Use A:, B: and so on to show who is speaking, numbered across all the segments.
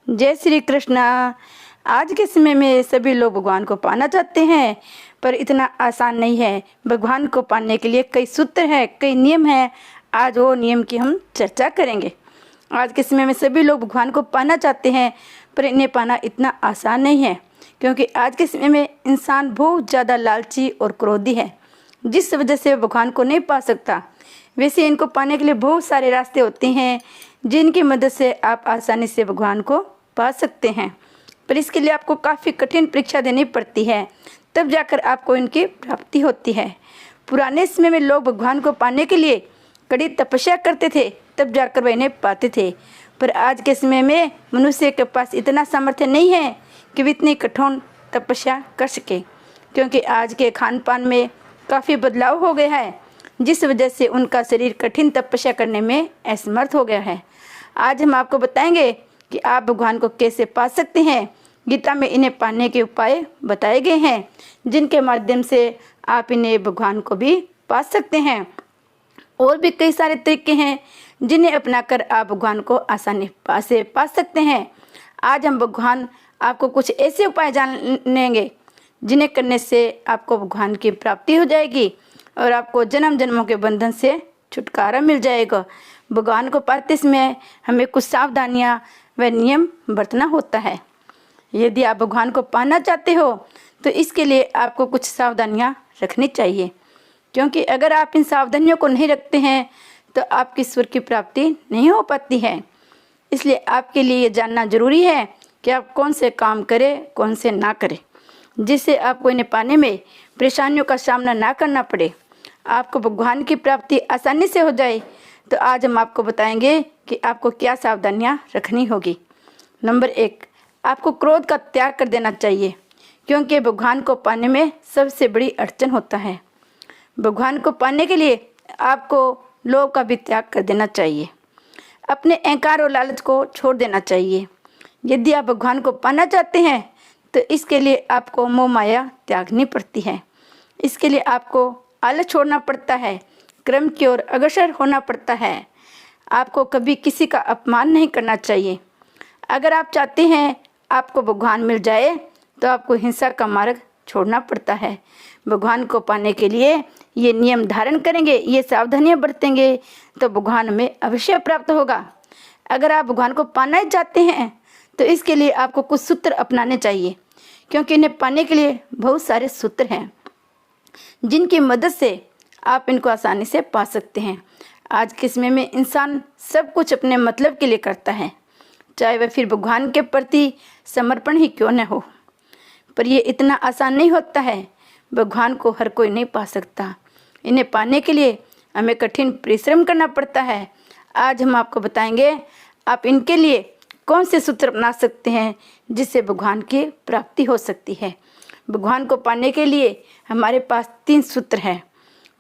A: जय श्री कृष्णा। आज के समय में सभी लोग भगवान को पाना चाहते हैं, पर इतना आसान नहीं है। भगवान को पाने के लिए कई सूत्र हैं, कई नियम हैं। आज वो नियम की हम चर्चा करेंगे। आज के समय में सभी लोग भगवान को पाना चाहते हैं, पर इन्हें पाना इतना आसान नहीं है, क्योंकि आज के समय में इंसान बहुत ज़्यादा लालची और क्रोधी है, जिस वजह से भगवान को नहीं पा सकता। वैसे इनको पाने के लिए बहुत सारे रास्ते होते हैं, जिनकी मदद से आप आसानी से भगवान को पा सकते हैं, पर इसके लिए आपको काफ़ी कठिन परीक्षा देनी पड़ती है, तब जाकर आपको इनकी प्राप्ति होती है। पुराने समय में लोग भगवान को पाने के लिए कड़ी तपस्या करते थे, तब जाकर वह इन्हें पाते थे। पर आज के समय में मनुष्य के पास इतना सामर्थ्य नहीं है कि वे इतनी कठोर तपस्या कर सके, क्योंकि आज के खान पान में काफ़ी बदलाव हो गया है, जिस वजह से उनका शरीर कठिन तपस्या करने में असमर्थ हो गया है। आज हम आपको बताएंगे कि आप भगवान को कैसे पा सकते हैं। गीता में इन्हें पाने के उपाय बताए गए हैं, जिनके माध्यम से आप इन्हें भगवान को भी पा सकते हैं। और भी कई सारे तरीके हैं जिन्हें अपनाकर आप भगवान को आसानी से पा सकते हैं। आज हम भगवान आपको कुछ ऐसे उपाय जानेंगे जिन्हें करने से आपको भगवान की प्राप्ति हो जाएगी और आपको जन्म जन्मों के बंधन से छुटकारा मिल जाएगा। भगवान को पाते समय हमें कुछ सावधानियां व नियम बरतना होता है। यदि आप भगवान को पाना चाहते हो तो इसके लिए आपको कुछ सावधानियां रखनी चाहिए, क्योंकि अगर आप इन सावधानियों को नहीं रखते हैं तो आपकी ईश्वर की प्राप्ति नहीं हो पाती है। इसलिए आपके लिए ये जानना जरूरी है कि आप कौन से काम करें, कौन से ना करें, जिससे आपको इन्हें पाने में परेशानियों का सामना ना करना पड़े, आपको भगवान की प्राप्ति आसानी से हो जाए। तो आज हम आपको बताएंगे कि आपको क्या सावधानियां रखनी होगी। नंबर 1, आपको क्रोध का त्याग कर देना चाहिए, क्योंकि भगवान को पाने में सबसे बड़ी अड़चन होता है। भगवान को पाने के लिए आपको लोभ का भी त्याग कर देना चाहिए। अपने अहंकार और लालच को छोड़ देना चाहिए। यदि आप भगवान को पाना चाहते हैं तो इसके लिए आपको मोह माया त्यागनी पड़ती है। इसके लिए आपको आलस छोड़ना पड़ता है, क्रम की ओर अग्रसर होना पड़ता है। आपको कभी किसी का अपमान नहीं करना चाहिए। अगर आप चाहते हैं आपको भगवान मिल जाए तो आपको हिंसा का मार्ग छोड़ना पड़ता है। भगवान को पाने के लिए ये नियम धारण करेंगे, ये सावधानियां बरतेंगे तो भगवान में अवश्य प्राप्त होगा। अगर आप भगवान को पाना ही चाहते हैं तो इसके लिए आपको कुछ सूत्र अपनाने चाहिए, क्योंकि इन्हें पाने के लिए बहुत सारे सूत्र हैं, जिनकी मदद से आप इनको आसानी से पा सकते हैं। आज के समय में इंसान सब कुछ अपने मतलब के लिए करता है, चाहे वह फिर भगवान के प्रति समर्पण ही क्यों न हो। पर यह इतना आसान नहीं होता है। भगवान को हर कोई नहीं पा सकता। इन्हें पाने के लिए हमें कठिन परिश्रम करना पड़ता है। आज हम आपको बताएंगे आप इनके लिए कौन से सूत्र अपना सकते हैं, जिससे भगवान की प्राप्ति हो सकती है। भगवान को पाने के लिए हमारे पास 3 सूत्र हैं।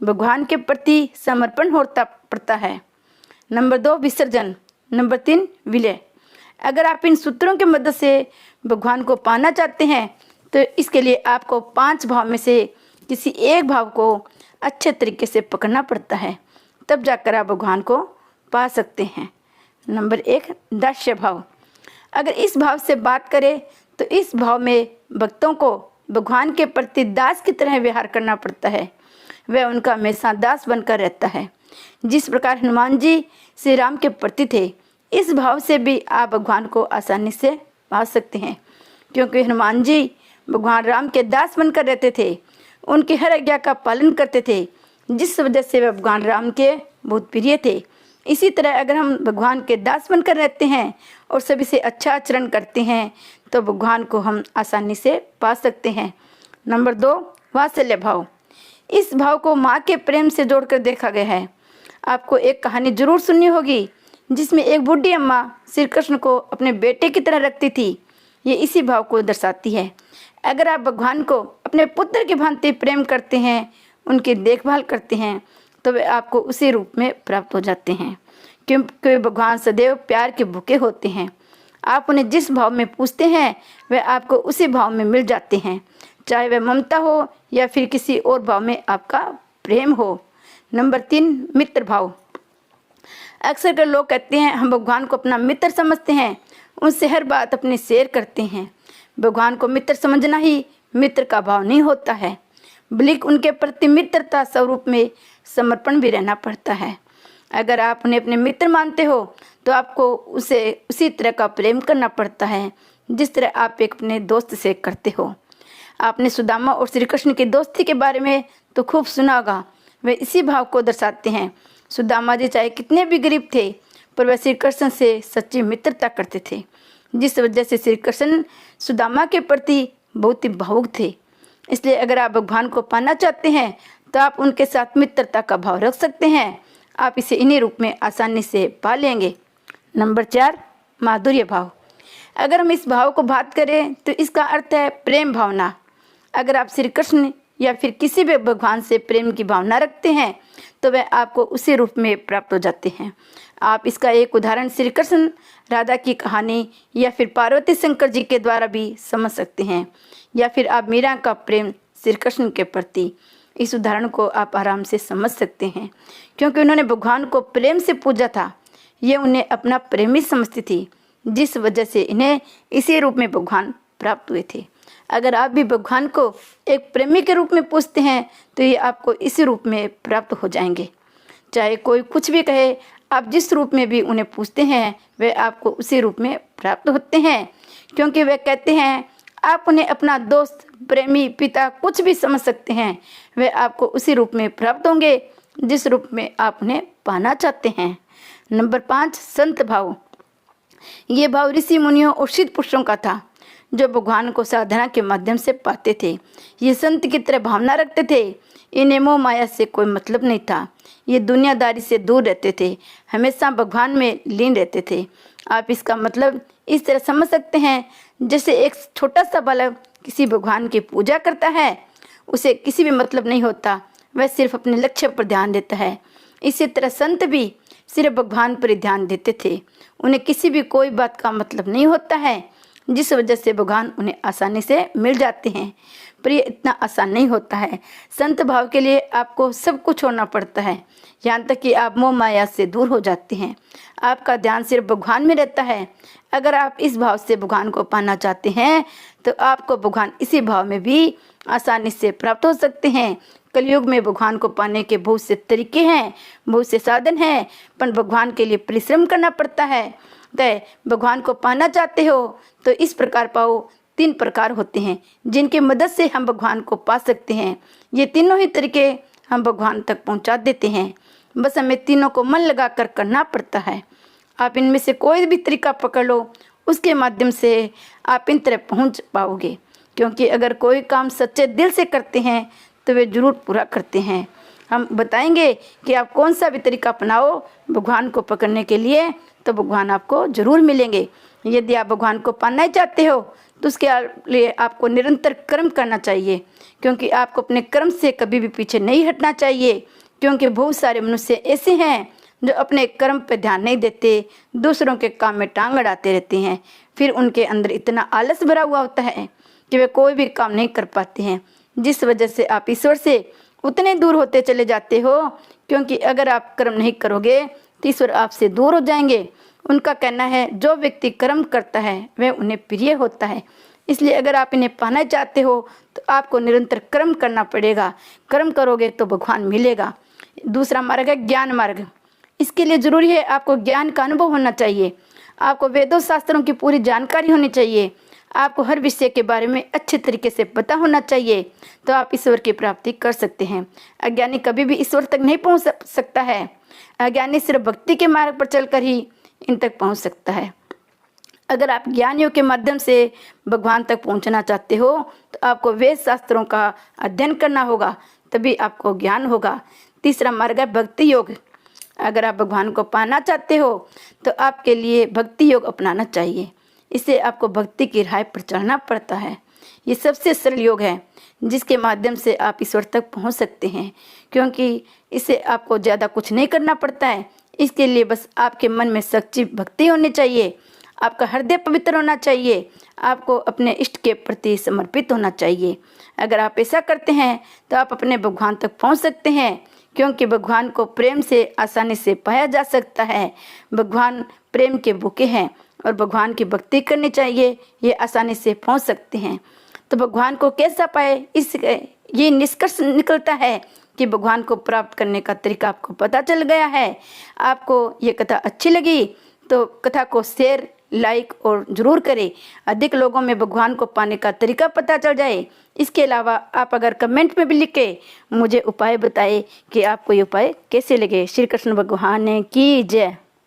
A: भगवान के प्रति समर्पण होता पड़ता है। नंबर 2, विसर्जन। नंबर 3, विलय। अगर आप इन सूत्रों की मदद से भगवान को पाना चाहते हैं तो इसके लिए आपको 5 भाव में से किसी एक भाव को अच्छे तरीके से पकड़ना पड़ता है, तब जाकर आप भगवान को पा सकते हैं। नंबर 1, दास्य भाव। अगर इस भाव से बात करें तो इस भाव में भक्तों को भगवान के प्रति दास की तरह व्यवहार करना पड़ता है। वह उनका हमेशा दास बनकर रहता है। जिस प्रकार हनुमान जी श्री राम के प्रति थे, इस भाव से भी आप भगवान को आसानी से पा सकते हैं, क्योंकि हनुमान जी भगवान राम के दास बनकर रहते थे, उनकी हर आज्ञा का पालन करते थे, जिस वजह से वे भगवान राम के बहुत प्रिय थे। इसी तरह अगर हम भगवान के दास बनकर रहते हैं और सभी से अच्छा आचरण करते हैं तो भगवान को हम आसानी से पा सकते हैं। नंबर 2, वात्सल्य भाव। इस भाव को माँ के प्रेम से जोड़कर देखा गया है। आपको एक कहानी जरूर सुननी होगी, जिसमें एक बूढ़ी अम्मा श्री कृष्ण को अपने बेटे की तरह रखती थी। ये इसी भाव को दर्शाती है। अगर आप भगवान को अपने पुत्र की भांति प्रेम करते हैं, उनकी देखभाल करते हैं, तो वे आपको उसी रूप में प्राप्त हो जाते हैं, क्योंकि भगवान सदैव प्यार के भूखे होते हैं। आप उन्हें जिस भाव में पूछते हैं वे आपको उसी भाव में मिल जाते हैं, चाहे वह ममता हो या फिर किसी और भाव में आपका प्रेम हो। नंबर 3, मित्र भाव। अक्सर कर लोग कहते हैं हम भगवान को अपना मित्र समझते हैं, उनसे हर बात अपनी शेयर करते हैं। भगवान को मित्र समझना ही मित्र का भाव नहीं होता है, बल्कि उनके प्रति मित्रता स्वरूप में समर्पण भी रहना पड़ता है। अगर आप उन्हें अपने मित्र मानते हो तो आपको उसे उसी तरह का प्रेम करना पड़ता है जिस तरह आप एक अपने दोस्त से करते हो। आपने सुदामा और श्री कृष्ण की दोस्ती के बारे में तो खूब सुना होगा, वे इसी भाव को दर्शाते हैं। सुदामा जी चाहे कितने भी गरीब थे, पर वे श्री कृष्ण से सच्ची मित्रता करते थे, जिस वजह से श्री कृष्ण सुदामा के प्रति बहुत ही भावुक थे। इसलिए अगर आप भगवान को पाना चाहते हैं तो आप उनके साथ मित्रता का भाव रख सकते हैं। आप इसे इन्हीं रूप में आसानी से पा लेंगे। नंबर 4, माधुर्य भाव। अगर हम इस भाव को बात करें तो इसका अर्थ है प्रेम भावना। अगर आप श्री कृष्ण या फिर किसी भी भगवान से प्रेम की भावना रखते हैं तो वह आपको उसी रूप में प्राप्त हो जाते हैं। आप इसका एक उदाहरण श्री कृष्ण राधा की कहानी या फिर पार्वती शंकर जी के द्वारा भी समझ सकते हैं, या फिर आप मीरा का प्रेम श्री कृष्ण के प्रति, इस उदाहरण को आप आराम से समझ सकते हैं, क्योंकि उन्होंने भगवान को प्रेम से पूजा था। ये उन्हें अपना प्रेमी समझती थी, जिस वजह से इन्हें इसी रूप में भगवान प्राप्त हुए थे। अगर आप भी भगवान को एक प्रेमी के रूप में पूछते हैं तो ये आपको इसी रूप में प्राप्त हो जाएंगे। चाहे कोई कुछ भी कहे, आप जिस रूप में भी उन्हें पूछते हैं वे आपको उसी रूप में प्राप्त होते हैं, क्योंकि वे कहते हैं आप उन्हें अपना दोस्त, प्रेमी, पिता कुछ भी समझ सकते हैं, वे आपको उसी रूप में प्राप्त होंगे जिस रूप में आप उन्हें पाना चाहते हैं। नंबर 5, संत भाव। ये भाव ऋषि मुनियों और सिद्ध पुरुषों का था, जो भगवान को साधना के माध्यम से पाते थे। ये संत की तरह भावना रखते थे। इन्हें मोह माया से कोई मतलब नहीं था। ये दुनियादारी से दूर रहते थे, हमेशा भगवान में लीन रहते थे। आप इसका मतलब इस तरह समझ सकते हैं, जैसे एक छोटा सा बालक किसी भगवान की पूजा करता है, उसे किसी भी मतलब नहीं होता, वह सिर्फ अपने लक्ष्य पर ध्यान देता है। इसी तरह संत भी सिर्फ भगवान पर ही ध्यान देते थे। उन्हें किसी भी कोई बात का मतलब नहीं होता है, जिस वजह से भगवान उन्हें आसानी से मिल जाते हैं। पर ये इतना आसान नहीं होता है। संत भाव के लिए आपको सब कुछ छोड़ना पड़ता है, यहाँ तक कि आप मोह माया से दूर हो जाते हैं। आपका ध्यान सिर्फ भगवान में रहता है। अगर आप इस भाव से भगवान को पाना चाहते हैं तो आपको भगवान इसी भाव में भी आसानी से प्राप्त हो सकते हैं। कलयुग में भगवान को पाने के बहुत से तरीके हैं, बहुत से साधन हैं, पर भगवान के लिए परिश्रम करना पड़ता है। तो भगवान को पाना चाहते हो तो इस प्रकार पाओ। 3 प्रकार होते हैं जिनकी मदद से हम भगवान को पा सकते हैं। ये तीनों ही तरीके हम भगवान तक पहुंचा देते हैं, बस हमें तीनों को मन लगा कर करना पड़ता है। आप इनमें से कोई भी तरीका पकड़ लो, उसके माध्यम से आप इन तरह पहुंच पाओगे, क्योंकि अगर कोई काम सच्चे दिल से करते हैं तो वे जरूर पूरा करते हैं। हम बताएंगे कि आप कौन सा भी तरीका अपनाओ भगवान को पकड़ने के लिए, तो भगवान आपको जरूर मिलेंगे। यदि आप भगवान को पाना चाहते हो तो उसके लिए आपको निरंतर कर्म करना चाहिए, क्योंकि आपको अपने कर्म से कभी भी पीछे नहीं हटना चाहिए। क्योंकि बहुत सारे मनुष्य ऐसे हैं जो अपने कर्म पर ध्यान नहीं देते, दूसरों के काम में टांग अड़ाते रहते हैं। फिर उनके अंदर इतना आलस भरा हुआ होता है कि वे कोई भी काम नहीं कर पाते हैं, जिस वजह से आप ईश्वर से उतने दूर होते चले जाते हो। क्योंकि अगर आप कर्म नहीं करोगे तो ईश्वर आपसे दूर हो जाएंगे। उनका कहना है जो व्यक्ति कर्म करता है वह उन्हें प्रिय होता है। इसलिए अगर आप इन्हें पाना चाहते हो तो आपको निरंतर कर्म करना पड़ेगा। कर्म करोगे तो भगवान मिलेगा। दूसरा मार्ग है ज्ञान मार्ग। इसके लिए जरूरी है आपको ज्ञान का अनुभव होना चाहिए। आपको वेदों शास्त्रों की पूरी जानकारी होनी चाहिए। आपको हर विषय के बारे में अच्छे तरीके से पता होना चाहिए, तो आप ईश्वर की प्राप्ति कर सकते हैं। अज्ञानी कभी भी ईश्वर तक नहीं पहुंच सकता है। अज्ञानी सिर्फ भक्ति के मार्ग पर चलकर ही इन तक पहुंच सकता है। अगर आप ज्ञानियों के माध्यम से भगवान तक पहुंचना चाहते हो तो आपको वेद शास्त्रों का अध्ययन करना होगा, तभी आपको ज्ञान होगा। तीसरा मार्ग है भक्ति योग। अगर आप भगवान को पाना चाहते हो तो आपके लिए भक्ति योग अपनाना चाहिए। इससे आपको भक्ति की राह पर चढ़ना पड़ता है। ये सबसे सरल योग है जिसके माध्यम से आप ईश्वर तक पहुंच सकते हैं, क्योंकि इससे आपको ज़्यादा कुछ नहीं करना पड़ता है। इसके लिए बस आपके मन में सच्ची भक्ति होनी चाहिए, आपका हृदय पवित्र होना चाहिए, आपको अपने इष्ट के प्रति समर्पित होना चाहिए। अगर आप ऐसा करते हैं तो आप अपने भगवान तक पहुंच सकते हैं, क्योंकि भगवान को प्रेम से आसानी से पाया जा सकता है। भगवान प्रेम के भूखे हैं। और भगवान की भक्ति करनी चाहिए, ये आसानी से पहुंच सकते हैं। तो भगवान को कैसा पाए, इस ये निष्कर्ष निकलता है कि भगवान को प्राप्त करने का तरीका आपको पता चल गया है। आपको ये कथा अच्छी लगी तो कथा को शेयर, लाइक और ज़रूर करें, अधिक लोगों में भगवान को पाने का तरीका पता चल जाए। इसके अलावा आप अगर कमेंट में भी लिखे मुझे उपाय बताएं कि आपको ये उपाय कैसे लगे। श्री कृष्ण भगवान की जय।